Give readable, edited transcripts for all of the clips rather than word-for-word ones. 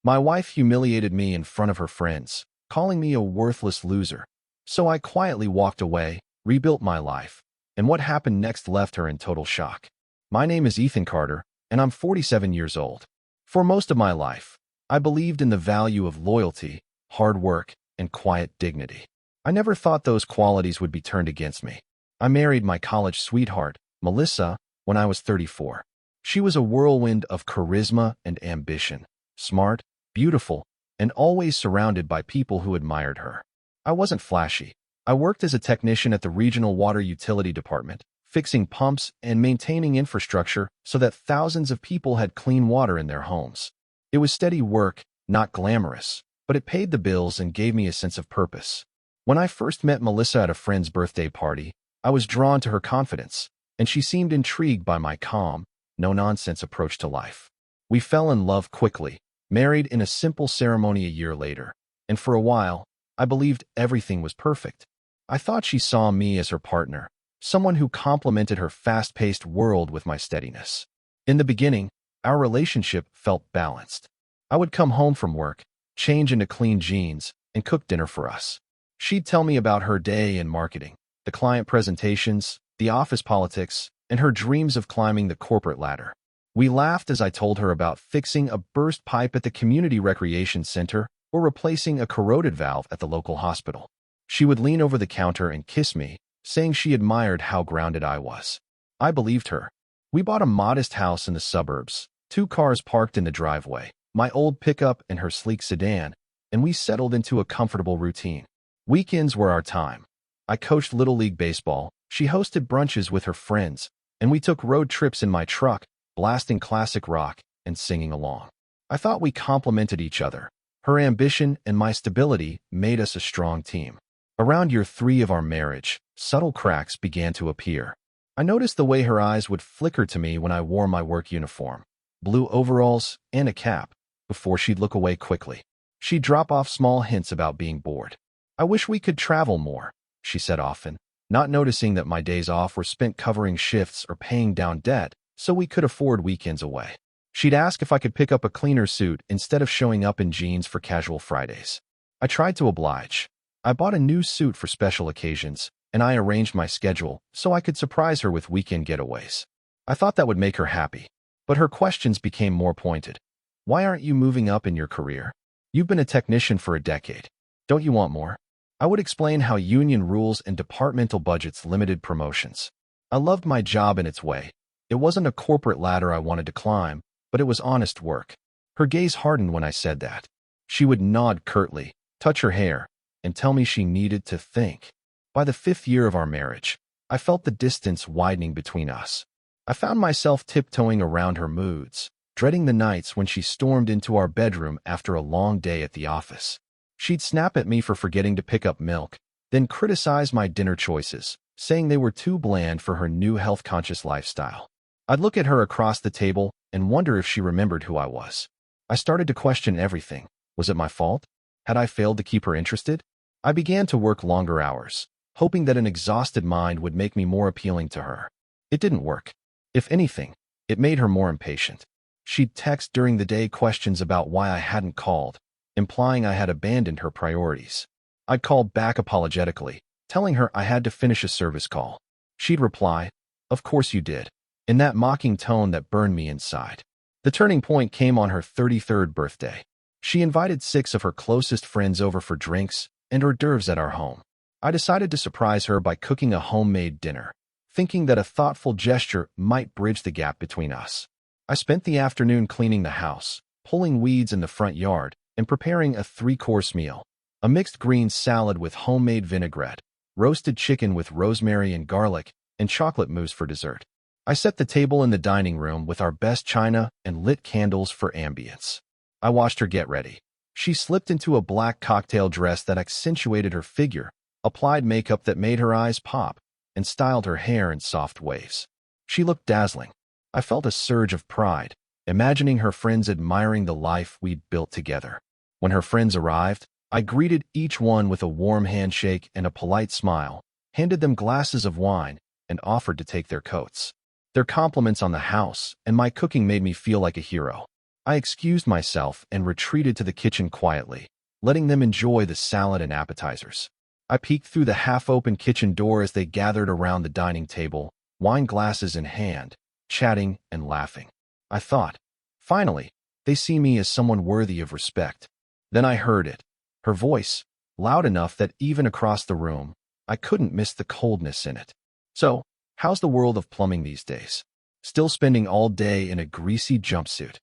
My wife humiliated me in front of her friends, calling me a worthless loser. So I quietly walked away, rebuilt my life, and what happened next left her in total shock. My name is Ethan Carter, and I'm 47 years old. For most of my life, I believed in the value of loyalty, hard work, and quiet dignity. I never thought those qualities would be turned against me. I married my college sweetheart, Melissa, when I was 34. She was a whirlwind of charisma and ambition, smart, beautiful, and always surrounded by people who admired her. I wasn't flashy. I worked as a technician at the regional water utility department, fixing pumps and maintaining infrastructure so that thousands of people had clean water in their homes. It was steady work, not glamorous, but it paid the bills and gave me a sense of purpose. When I first met Melissa at a friend's birthday party, I was drawn to her confidence, and she seemed intrigued by my calm, no-nonsense approach to life. We fell in love quickly, married in a simple ceremony a year later, and for a while, I believed everything was perfect. I thought she saw me as her partner, someone who complemented her fast-paced world with my steadiness. In the beginning, our relationship felt balanced. I would come home from work, change into clean jeans, and cook dinner for us. She'd tell me about her day in marketing, the client presentations, the office politics, and her dreams of climbing the corporate ladder. We laughed as I told her about fixing a burst pipe at the community recreation center or replacing a corroded valve at the local hospital. She would lean over the counter and kiss me, saying she admired how grounded I was. I believed her. We bought a modest house in the suburbs, 2 cars parked in the driveway, my old pickup and her sleek sedan, and we settled into a comfortable routine. Weekends were our time. I coached Little League Baseball, she hosted brunches with her friends, and we took road trips in my truck, blasting classic rock and singing along. I thought we complemented each other. Her ambition and my stability made us a strong team. Around year 3 of our marriage, subtle cracks began to appear. I noticed the way her eyes would flicker to me when I wore my work uniform, blue overalls, and a cap, before she'd look away quickly. She'd drop off small hints about being bored. "I wish we could travel more," she said often, not noticing that my days off were spent covering shifts or paying down debt so we could afford weekends away. She'd ask if I could pick up a cleaner suit instead of showing up in jeans for casual Fridays. I tried to oblige. I bought a new suit for special occasions, and I arranged my schedule so I could surprise her with weekend getaways. I thought that would make her happy, but her questions became more pointed. "Why aren't you moving up in your career? You've been a technician for a decade. Don't you want more?" I would explain how union rules and departmental budgets limited promotions. I loved my job in its way. It wasn't a corporate ladder I wanted to climb, but it was honest work. Her gaze hardened when I said that. She would nod curtly, touch her hair, and tell me she needed to think. By the 5th year of our marriage, I felt the distance widening between us. I found myself tiptoeing around her moods, dreading the nights when she stormed into our bedroom after a long day at the office. She'd snap at me for forgetting to pick up milk, then criticize my dinner choices, saying they were too bland for her new health-conscious lifestyle. I'd look at her across the table and wonder if she remembered who I was. I started to question everything. Was it my fault? Had I failed to keep her interested? I began to work longer hours, hoping that an exhausted mind would make me more appealing to her. It didn't work. If anything, it made her more impatient. She'd text during the day questions about why I hadn't called, implying I had abandoned her priorities. I'd call back apologetically, telling her I had to finish a service call. She'd reply, "Of course you did," in that mocking tone that burned me inside. The turning point came on her 33rd birthday. She invited 6 of her closest friends over for drinks and hors d'oeuvres at our home. I decided to surprise her by cooking a homemade dinner, thinking that a thoughtful gesture might bridge the gap between us. I spent the afternoon cleaning the house, pulling weeds in the front yard, and preparing a 3-course meal. A mixed greens salad with homemade vinaigrette, roasted chicken with rosemary and garlic, and chocolate mousse for dessert. I set the table in the dining room with our best china and lit candles for ambience. I watched her get ready. She slipped into a black cocktail dress that accentuated her figure, applied makeup that made her eyes pop, and styled her hair in soft waves. She looked dazzling. I felt a surge of pride, imagining her friends admiring the life we'd built together. When her friends arrived, I greeted each one with a warm handshake and a polite smile, handed them glasses of wine, and offered to take their coats. Their compliments on the house and my cooking made me feel like a hero. I excused myself and retreated to the kitchen quietly, letting them enjoy the salad and appetizers. I peeked through the half-open kitchen door as they gathered around the dining table, wine glasses in hand, chatting and laughing. I thought, finally, they see me as someone worthy of respect. Then I heard it, her voice, loud enough that even across the room, I couldn't miss the coldness in it. So, how's the world of plumbing these days? Still spending all day in a greasy jumpsuit?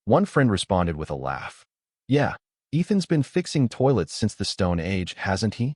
One friend responded with a laugh. Yeah, Ethan's been fixing toilets since the Stone Age, hasn't he?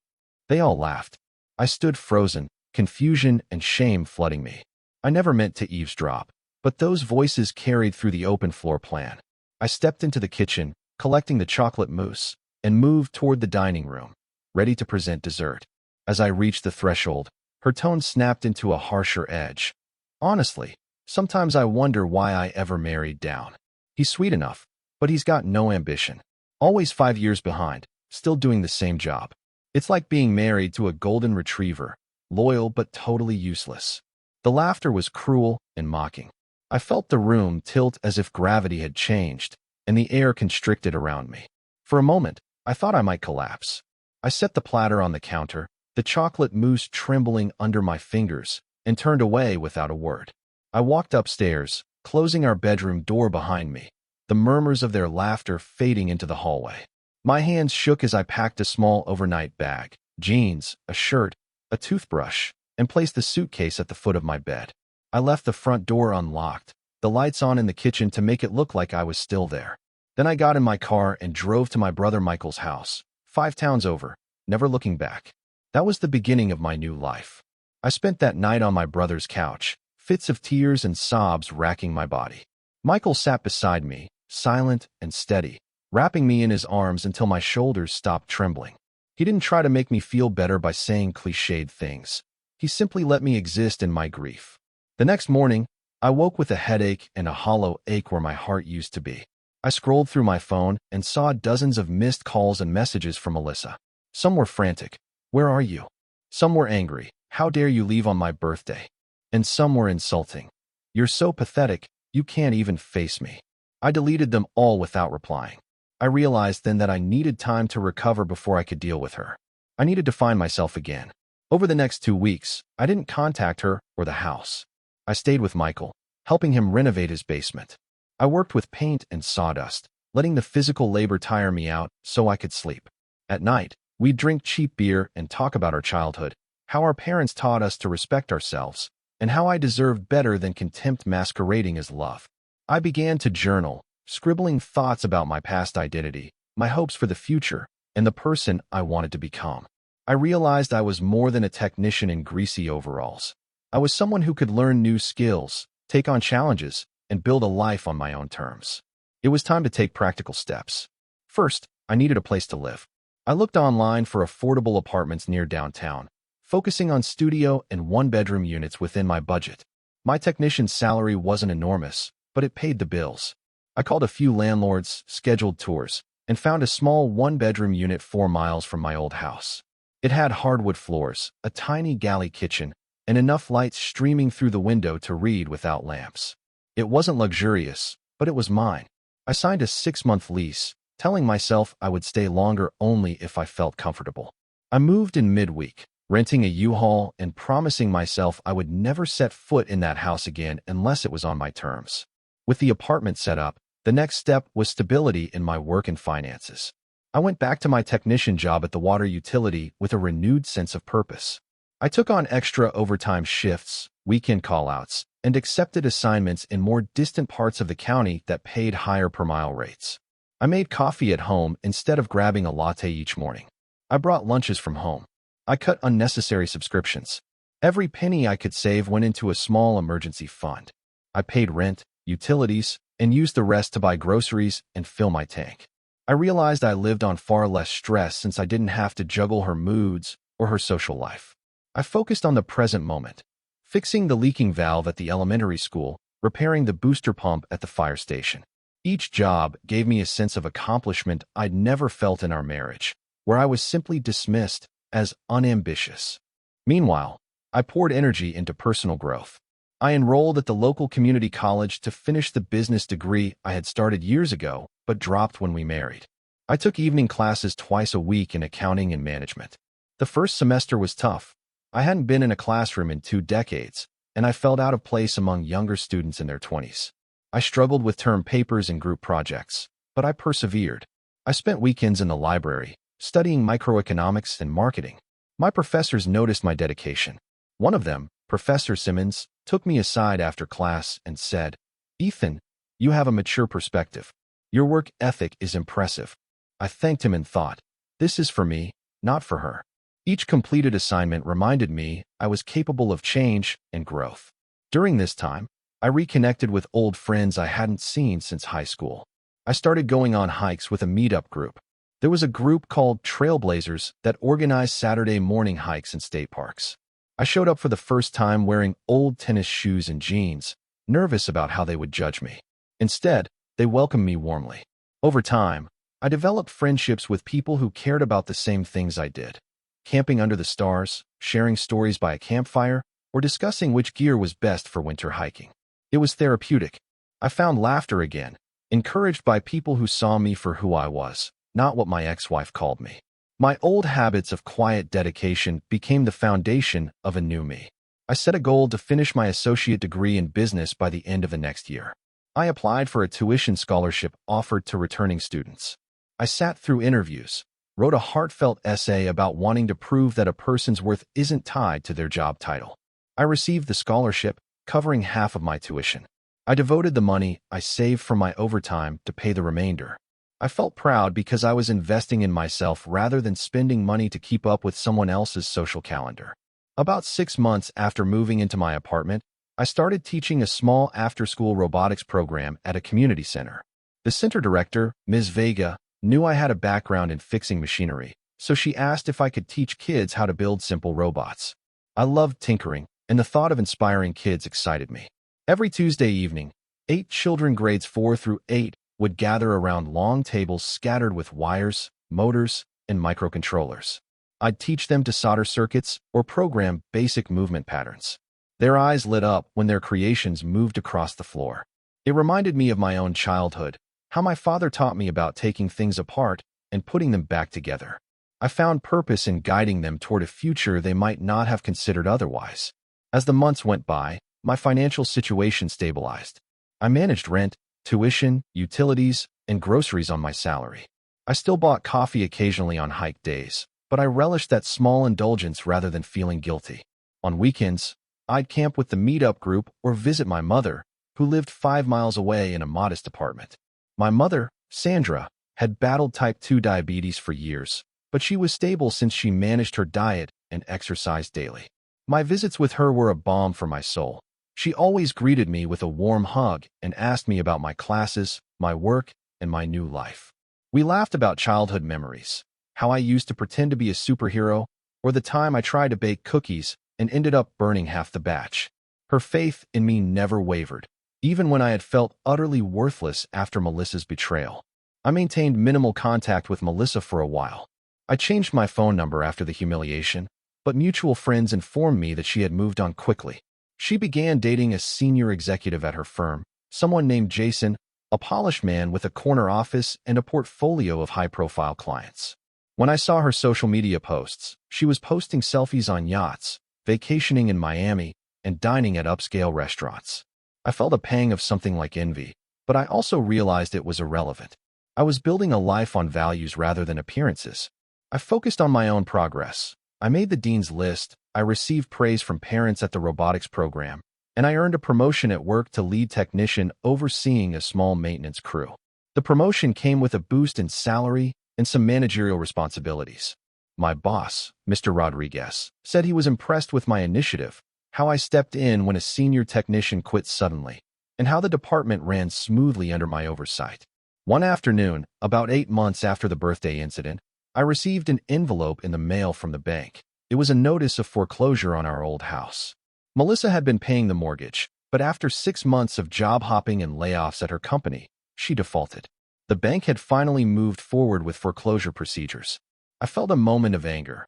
They all laughed. I stood frozen, confusion and shame flooding me. I never meant to eavesdrop, but those voices carried through the open floor plan. I stepped into the kitchen, collecting the chocolate mousse, and moved toward the dining room, ready to present dessert. As I reached the threshold, her tone snapped into a harsher edge. Honestly, sometimes I wonder why I ever married down. He's sweet enough, but he's got no ambition. Always 5 years behind, still doing the same job. It's like being married to a golden retriever, loyal but totally useless. The laughter was cruel and mocking. I felt the room tilt as if gravity had changed, and the air constricted around me. For a moment, I thought I might collapse. I set the platter on the counter, the chocolate mousse trembling under my fingers, and turned away without a word. I walked upstairs, closing our bedroom door behind me, the murmurs of their laughter fading into the hallway. My hands shook as I packed a small overnight bag, jeans, a shirt, a toothbrush, and placed the suitcase at the foot of my bed. I left the front door unlocked, the lights on in the kitchen to make it look like I was still there. Then I got in my car and drove to my brother Michael's house, 5 towns over, never looking back. That was the beginning of my new life. I spent that night on my brother's couch, fits of tears and sobs racking my body. Michael sat beside me, silent and steady, wrapping me in his arms until my shoulders stopped trembling. He didn't try to make me feel better by saying cliched things. He simply let me exist in my grief. The next morning, I woke with a headache and a hollow ache where my heart used to be. I scrolled through my phone and saw dozens of missed calls and messages from Melissa. Some were frantic. Where are you? Some were angry. How dare you leave on my birthday? And some were insulting. You're so pathetic, you can't even face me. I deleted them all without replying. I realized then that I needed time to recover before I could deal with her. I needed to find myself again. Over the next 2 weeks, I didn't contact her or the house. I stayed with Michael, helping him renovate his basement. I worked with paint and sawdust, letting the physical labor tire me out so I could sleep. At night, we'd drink cheap beer and talk about our childhood, how our parents taught us to respect ourselves, and how I deserved better than contempt masquerading as love. I began to journal, scribbling thoughts about my past identity, my hopes for the future, and the person I wanted to become. I realized I was more than a technician in greasy overalls. I was someone who could learn new skills, take on challenges, and build a life on my own terms. It was time to take practical steps. First, I needed a place to live. I looked online for affordable apartments near downtown, focusing on studio and one-bedroom units within my budget. My technician's salary wasn't enormous, but it paid the bills. I called a few landlords, scheduled tours, and found a small one-bedroom unit 4 miles from my old house. It had hardwood floors, a tiny galley kitchen, and enough light streaming through the window to read without lamps. It wasn't luxurious, but it was mine. I signed a 6-month lease, telling myself I would stay longer only if I felt comfortable. I moved in midweek, renting a U-Haul and promising myself I would never set foot in that house again unless it was on my terms. With the apartment set up, the next step was stability in my work and finances. I went back to my technician job at the water utility with a renewed sense of purpose. I took on extra overtime shifts, weekend call-outs, and accepted assignments in more distant parts of the county that paid higher per-mile rates. I made coffee at home instead of grabbing a latte each morning. I brought lunches from home. I cut unnecessary subscriptions. Every penny I could save went into a small emergency fund. I paid rent, utilities, and used the rest to buy groceries and fill my tank. I realized I lived on far less stress since I didn't have to juggle her moods or her social life. I focused on the present moment, fixing the leaking valve at the elementary school, repairing the booster pump at the fire station. Each job gave me a sense of accomplishment I'd never felt in our marriage, where I was simply dismissed as unambitious. Meanwhile, I poured energy into personal growth. I enrolled at the local community college to finish the business degree I had started years ago, but dropped when we married. I took evening classes twice a week in accounting and management. The first semester was tough. I hadn't been in a classroom in 2 decades, and I felt out of place among younger students in their 20s. I struggled with term papers and group projects, but I persevered. I spent weekends in the library, studying microeconomics and marketing. My professors noticed my dedication. One of them, Professor Simmons, took me aside after class and said, "Ethan, you have a mature perspective. Your work ethic is impressive." I thanked him and thought, this is for me, not for her. Each completed assignment reminded me I was capable of change and growth. During this time, I reconnected with old friends I hadn't seen since high school. I started going on hikes with a meetup group. There was a group called Trailblazers that organized Saturday morning hikes in state parks. I showed up for the first time wearing old tennis shoes and jeans, nervous about how they would judge me. Instead, they welcomed me warmly. Over time, I developed friendships with people who cared about the same things I did. Camping under the stars, sharing stories by a campfire, or discussing which gear was best for winter hiking. It was therapeutic. I found laughter again, encouraged by people who saw me for who I was, not what my ex-wife called me. My old habits of quiet dedication became the foundation of a new me. I set a goal to finish my associate degree in business by the end of the next year. I applied for a tuition scholarship offered to returning students. I sat through interviews, wrote a heartfelt essay about wanting to prove that a person's worth isn't tied to their job title. I received the scholarship, covering half of my tuition. I devoted the money I saved from my overtime to pay the remainder. I felt proud because I was investing in myself rather than spending money to keep up with someone else's social calendar. About 6 months after moving into my apartment, I started teaching a small after-school robotics program at a community center. The center director, Ms. Vega, knew I had a background in fixing machinery, so she asked if I could teach kids how to build simple robots. I loved tinkering, and the thought of inspiring kids excited me. Every Tuesday evening, 8 children grades 4 through 8 would gather around long tables scattered with wires, motors, and microcontrollers. I'd teach them to solder circuits or program basic movement patterns. Their eyes lit up when their creations moved across the floor. It reminded me of my own childhood, how my father taught me about taking things apart and putting them back together. I found purpose in guiding them toward a future they might not have considered otherwise. As the months went by, my financial situation stabilized. I managed rent, tuition, utilities, and groceries on my salary. I still bought coffee occasionally on hike days, but I relished that small indulgence rather than feeling guilty. On weekends, I'd camp with the meetup group or visit my mother, who lived 5 miles away in a modest apartment. My mother, Sandra, had battled type 2 diabetes for years, but she was stable since she managed her diet and exercised daily. My visits with her were a balm for my soul. She always greeted me with a warm hug and asked me about my classes, my work, and my new life. We laughed about childhood memories, how I used to pretend to be a superhero, or the time I tried to bake cookies and ended up burning half the batch. Her faith in me never wavered, even when I had felt utterly worthless after Melissa's betrayal. I maintained minimal contact with Melissa for a while. I changed my phone number after the humiliation, but mutual friends informed me that she had moved on quickly. She began dating a senior executive at her firm, someone named Jason, a polished man with a corner office and a portfolio of high-profile clients. When I saw her social media posts, she was posting selfies on yachts, vacationing in Miami, and dining at upscale restaurants. I felt a pang of something like envy, but I also realized it was irrelevant. I was building a life on values rather than appearances. I focused on my own progress. I made the dean's list, I received praise from parents at the robotics program, and I earned a promotion at work to lead technician overseeing a small maintenance crew. The promotion came with a boost in salary and some managerial responsibilities. My boss, Mr. Rodriguez, said he was impressed with my initiative, how I stepped in when a senior technician quit suddenly, and how the department ran smoothly under my oversight. One afternoon, about 8 months after the birthday incident, I received an envelope in the mail from the bank. It was a notice of foreclosure on our old house. Melissa had been paying the mortgage, but after 6 months of job hopping and layoffs at her company, she defaulted. The bank had finally moved forward with foreclosure procedures. I felt a moment of anger.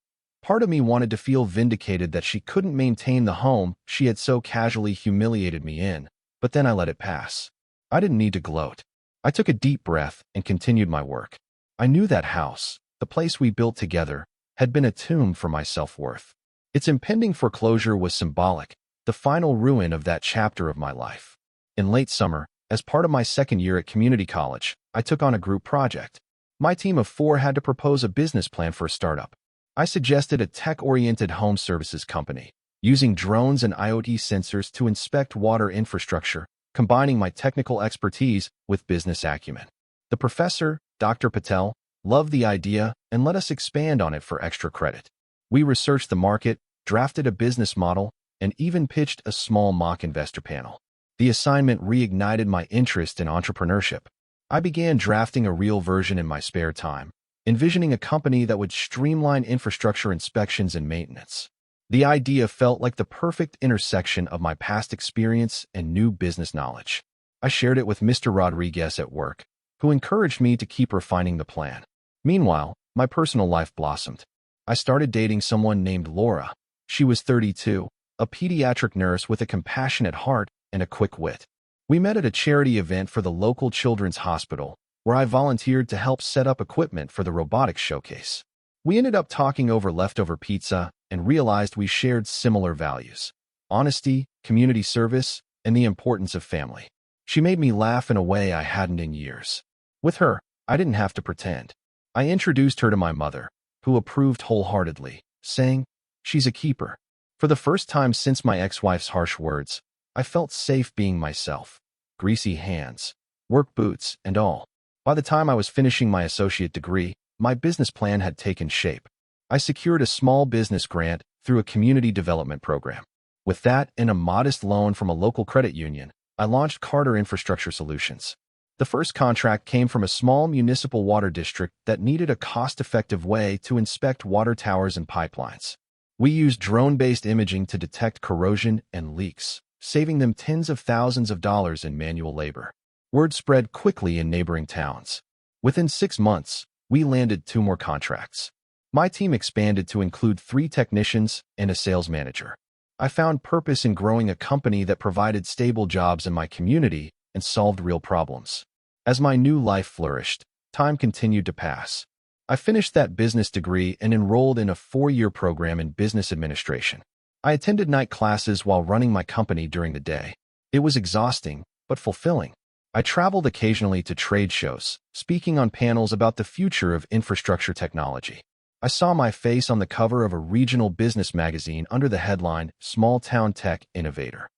Part of me wanted to feel vindicated that she couldn't maintain the home she had so casually humiliated me in, but then I let it pass. I didn't need to gloat. I took a deep breath and continued my work. I knew that house, the place we built together, had been a tomb for my self-worth. Its impending foreclosure was symbolic, the final ruin of that chapter of my life. In late summer, as part of my second year at community college, I took on a group project. My team of 4 had to propose a business plan for a startup. I suggested a tech-oriented home services company, using drones and IoT sensors to inspect water infrastructure, combining my technical expertise with business acumen. The professor, Dr. Patel, loved the idea and let us expand on it for extra credit. We researched the market, drafted a business model, and even pitched a small mock investor panel. The assignment reignited my interest in entrepreneurship. I began drafting a real version in my spare time, envisioning a company that would streamline infrastructure inspections and maintenance. The idea felt like the perfect intersection of my past experience and new business knowledge. I shared it with Mr. Rodriguez at work, who encouraged me to keep refining the plan. Meanwhile, my personal life blossomed. I started dating someone named Laura. She was 32, a pediatric nurse with a compassionate heart and a quick wit. We met at a charity event for the local children's hospital, where I volunteered to help set up equipment for the robotics showcase. We ended up talking over leftover pizza and realized we shared similar values: honesty, community service, and the importance of family. She made me laugh in a way I hadn't in years. With her, I didn't have to pretend. I introduced her to my mother, who approved wholeheartedly, saying, "She's a keeper." For the first time since my ex-wife's harsh words, I felt safe being myself. Greasy hands, work boots, and all. By the time I was finishing my associate degree, my business plan had taken shape. I secured a small business grant through a community development program. With that and a modest loan from a local credit union, I launched Carter Infrastructure Solutions. The first contract came from a small municipal water district that needed a cost-effective way to inspect water towers and pipelines. We used drone-based imaging to detect corrosion and leaks, saving them tens of thousands of dollars in manual labor. Word spread quickly in neighboring towns. Within 6 months, we landed 2 more contracts. My team expanded to include 3 technicians and a sales manager. I found purpose in growing a company that provided stable jobs in my community and solved real problems. As my new life flourished, time continued to pass. I finished that business degree and enrolled in a 4-year program in business administration. I attended night classes while running my company during the day. It was exhausting, but fulfilling. I traveled occasionally to trade shows, speaking on panels about the future of infrastructure technology. I saw my face on the cover of a regional business magazine under the headline, "Small Town Tech Innovator."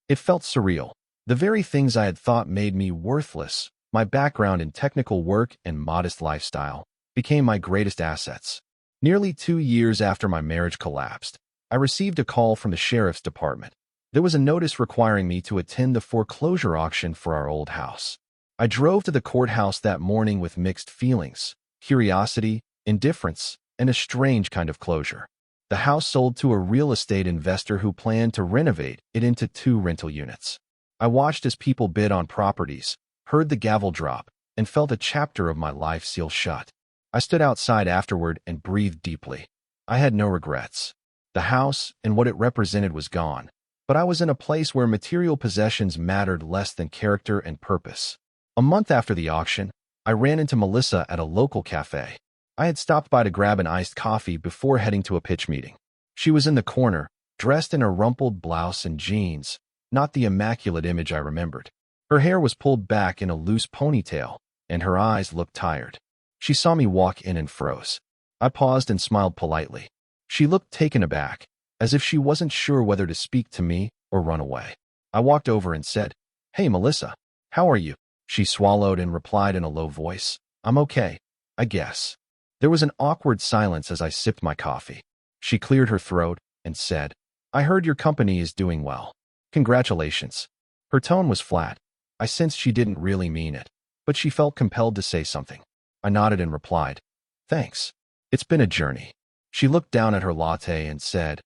It felt surreal. The very things I had thought made me worthless, my background in technical work and modest lifestyle, became my greatest assets. Nearly 2 years after my marriage collapsed, I received a call from the sheriff's department. There was a notice requiring me to attend the foreclosure auction for our old house. I drove to the courthouse that morning with mixed feelings: curiosity, indifference, and a strange kind of closure. The house sold to a real estate investor who planned to renovate it into 2 rental units. I watched as people bid on properties, heard the gavel drop, and felt a chapter of my life seal shut. I stood outside afterward and breathed deeply. I had no regrets. The house and what it represented was gone, but I was in a place where material possessions mattered less than character and purpose. A month after the auction, I ran into Melissa at a local cafe. I had stopped by to grab an iced coffee before heading to a pitch meeting. She was in the corner, dressed in a rumpled blouse and jeans, not the immaculate image I remembered. Her hair was pulled back in a loose ponytail, and her eyes looked tired. She saw me walk in and froze. I paused and smiled politely. She looked taken aback, as if she wasn't sure whether to speak to me or run away. I walked over and said, "Hey, Melissa, how are you?" She swallowed and replied in a low voice, "I'm okay, I guess." There was an awkward silence as I sipped my coffee. She cleared her throat and said, "I heard your company is doing well. Congratulations." Her tone was flat. I sensed she didn't really mean it, but she felt compelled to say something. I nodded and replied, "Thanks. It's been a journey." She looked down at her latte and said,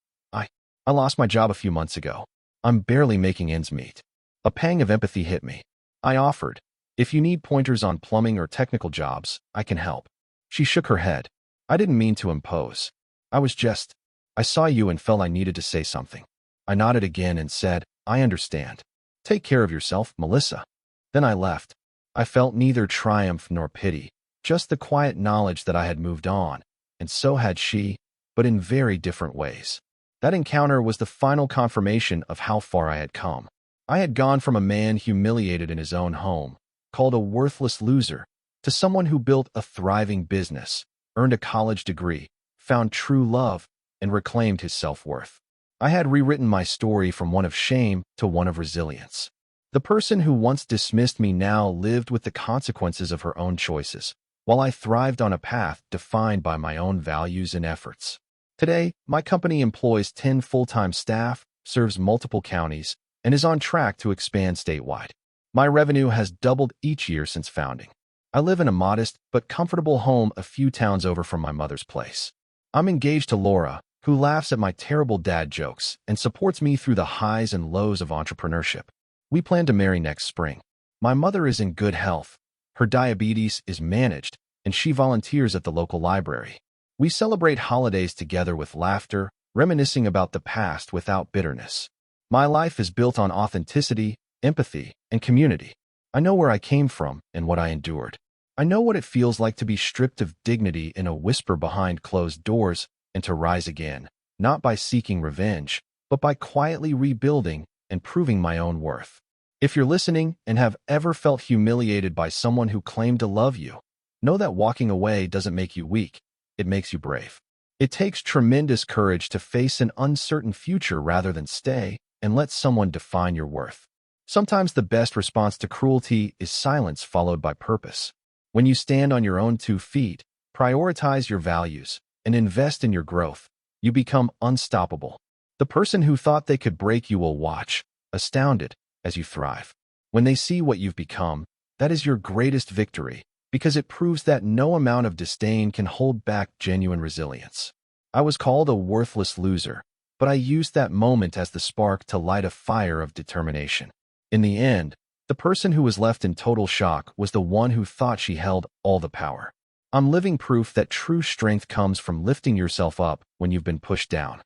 I lost my job a few months ago. I'm barely making ends meet." A pang of empathy hit me. I offered, "If you need pointers on plumbing or technical jobs, I can help." She shook her head. "I didn't mean to impose. I was just I saw you and felt I needed to say something. I nodded again and said, I understand. Take care of yourself, Melissa. Then I left. I felt neither triumph nor pity, just the quiet knowledge that I had moved on, and so had she, but in very different ways. That encounter was the final confirmation of how far I had come. I had gone from a man humiliated in his own home, called a worthless loser, to someone who built a thriving business, earned a college degree, found true love, and reclaimed his self-worth. I had rewritten my story from one of shame to one of resilience. The person who once dismissed me now lived with the consequences of her own choices, while I thrived on a path defined by my own values and efforts. Today, my company employs 10 full-time staff, serves multiple counties, and is on track to expand statewide. My revenue has doubled each year since founding. I live in a modest but comfortable home a few towns over from my mother's place. I'm engaged to Laura, who laughs at my terrible dad jokes and supports me through the highs and lows of entrepreneurship. We plan to marry next spring. My mother is in good health. Her diabetes is managed, and she volunteers at the local library. We celebrate holidays together with laughter, reminiscing about the past without bitterness. My life is built on authenticity, empathy, and community. I know where I came from and what I endured. I know what it feels like to be stripped of dignity in a whisper behind closed doors and to rise again, not by seeking revenge, but by quietly rebuilding and proving my own worth. If you're listening and have ever felt humiliated by someone who claimed to love you, know that walking away doesn't make you weak, it makes you brave. It takes tremendous courage to face an uncertain future rather than stay and let someone define your worth. Sometimes the best response to cruelty is silence followed by purpose. When you stand on your own 2 feet, prioritize your values, and invest in your growth, you become unstoppable. The person who thought they could break you will watch, astounded, as you thrive. When they see what you've become, that is your greatest victory, because it proves that no amount of disdain can hold back genuine resilience. I was called a worthless loser, but I used that moment as the spark to light a fire of determination. In the end, the person who was left in total shock was the one who thought she held all the power. I'm living proof that true strength comes from lifting yourself up when you've been pushed down.